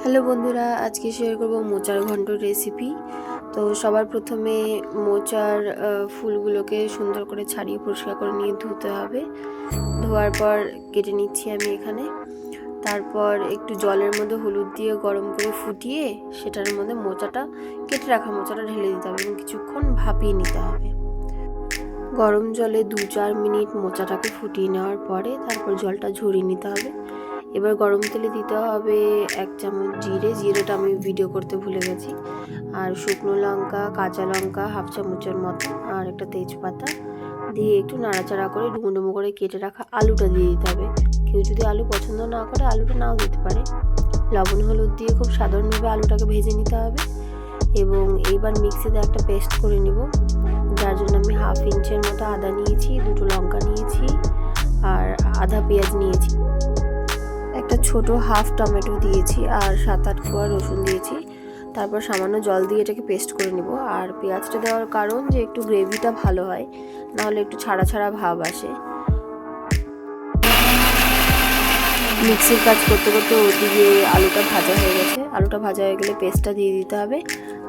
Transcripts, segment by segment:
Hello বন্ধুরা, আজকে share করব মোচার ঘন্ট রেসিপি। তো সবার প্রথমে মোচার ফুলগুলোকে সুন্দর করে ছাড়িয়ে পরিষ্কার করে নিয়ে ধুতে হবে। ধোয়ার পর কেটে নিচ্ছি আমি এখানে। তারপর একটু জলের মধ্যে হলুদ দিয়ে গরম করে ফুটিয়ে সেটার মধ্যে কেটে রাখা মোচাটা ঢেলে দিতে হবে এবং কিছুক্ষণ ভাপিয়ে নিতে হবে। গরম জলে 2-4 মিনিট মোচাটাকে ফুটিয়ে নেওয়ার পরে তারপর জলটা ঝরিয়ে নিতে হবে। এবার গরম তেলে দিতে হবে 1 চামচ জিরেটা আমি ভিডিও করতে ভুলে গেছি, আর শুকনো লঙ্কা, কাঁচা লঙ্কা 1/2 চামচের মতো, আর একটা তেজপাতা দিয়ে একটু নাড়াচাড়া করে ডুমো ডুমো করে কেটে রাখা আলুটা দিয়ে দিতে হবে। কেউ যদি আলু পছন্দ না করে আলুটা নাও দিতে পারে। লবণ হলুদ দিয়ে খুব সাধারণভাবে আলুটাকে ভেজে নিতে হবে এবং এইবার মিক্সিতে একটা পেস্ট করে নিব, যার জন্য আমি 1/2 ইঞ্চের মতো আদা নিয়েছি, 2টো লঙ্কা নিয়েছি আর আধা পেঁয়াজ নিয়েছি, একটা ছোট 1/2 টমেটো দিয়েছি আর 7-8 কোয়া রসুন দিয়েছি। তারপর সামান্য জল দিয়ে এটাকে পেস্ট করে নিব। আর পেঁয়াজটা দেওয়ার কারণ যে একটু গ্রেভিটা ভালো হয়, নাহলে একটু ছাড়া ছাড়া ভাব আসে। মিক্সির কাজ করতে করতে ওদিকে আলুটা ভাজা হয়ে গেছে। আলুটা ভাজা হয়ে গেলে পেস্টটা দিয়ে দিতে হবে।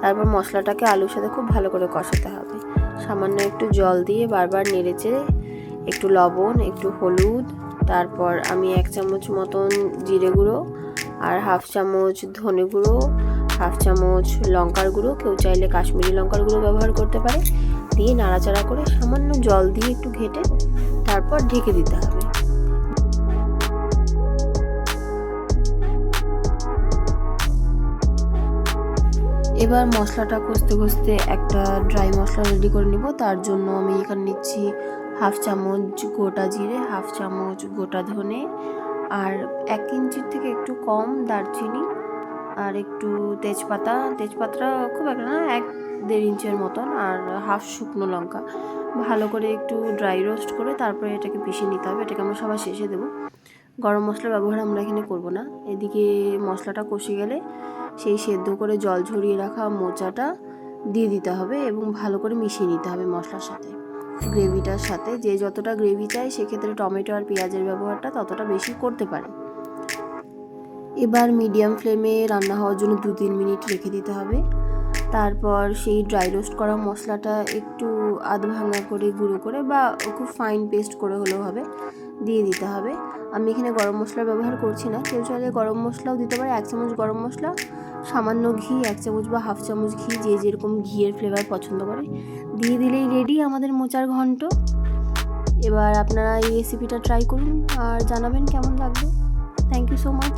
তারপর মশলাটাকে আলুর সাথে খুব ভালো করে কষাতে হবে। সামান্য একটু জল দিয়ে বারবার নেড়েচেড়ে একটু লবণ, একটু হলুদ, তারপর আমি 1 চামচ মতন জিরে গুঁড়ো আর 1/2 চামচ ধনে গুঁড়ো, 1/2 চামচ লঙ্কার গুঁড়ো, কেউ চাইলে কাশ্মীরি লঙ্কার গুঁড়ো ব্যবহার করতে পারে, দিয়ে নাড়াচাড়া করে সামান্য জল দিয়ে একটু ঘেটে তারপর ঢেকে দিতে হবে। এবার মশলাটা কষতে কষতে একটা ড্রাই মশলা রেডি করে নিব। তার জন্য আমি এখানে নিচ্ছি 1/2 চামচ গোটা জিরে, 1/2 চামচ গোটা ধনে, আর 1 ইঞ্চির থেকে একটু কম দারচিনি, আর একটু তেজপাতা খুব একটা না, 1-1.5 ইঞ্চের মতন, আর 1/2 শুকনো লঙ্কা। ভালো করে একটু ড্রাই রোস্ট করে তারপরে এটাকে পিষে নিতে হবে। এটাকে আমরা সবার শেষে দেবো। গরম মশলা ব্যবহার আমরা এখানে করব না। এদিকে মশলাটা কষে গেলে সেই সেদ্ধ করে জল ঝরিয়ে রাখা মোচাটা দিয়ে দিতে হবে এবং ভালো করে মিশিয়ে নিতে হবে মশলার সাথে, গ্রেভিটার সাথে। যে যতটা গ্রেভি চাই সেক্ষেত্রে টমেটো আর পেঁয়াজের ব্যবহারটা ততটা বেশি করতে পারে। এবার মিডিয়াম ফ্লেমে রান্না হওয়ার জন্য 2-3 মিনিট রেখে দিতে হবে। তারপর সেই ড্রাই রোস্ট করা মশলাটা একটু আধ ভাঙা করে গুঁড়ো করে বা খুব ফাইন পেস্ট করে হলেও হবে, দিয়ে দিতে হবে। আমি এখানে গরম মশলা ব্যবহার করছি না, কেউ চাইলে গরম মশলাও দিতে পারে। 1 চামচ গরম মশলা, সামান্য ঘি 1 চামচ বা 1/2 চামচ ঘি, যে যেরকম ঘিয়ের ফ্লেভার পছন্দ করে, দিয়ে দিলেই রেডি আমাদের মোচার ঘন্ট। এবার আপনারা এই রেসিপিটা ট্রাই করুন আর জানাবেন কেমন লাগবে। Thank you so much.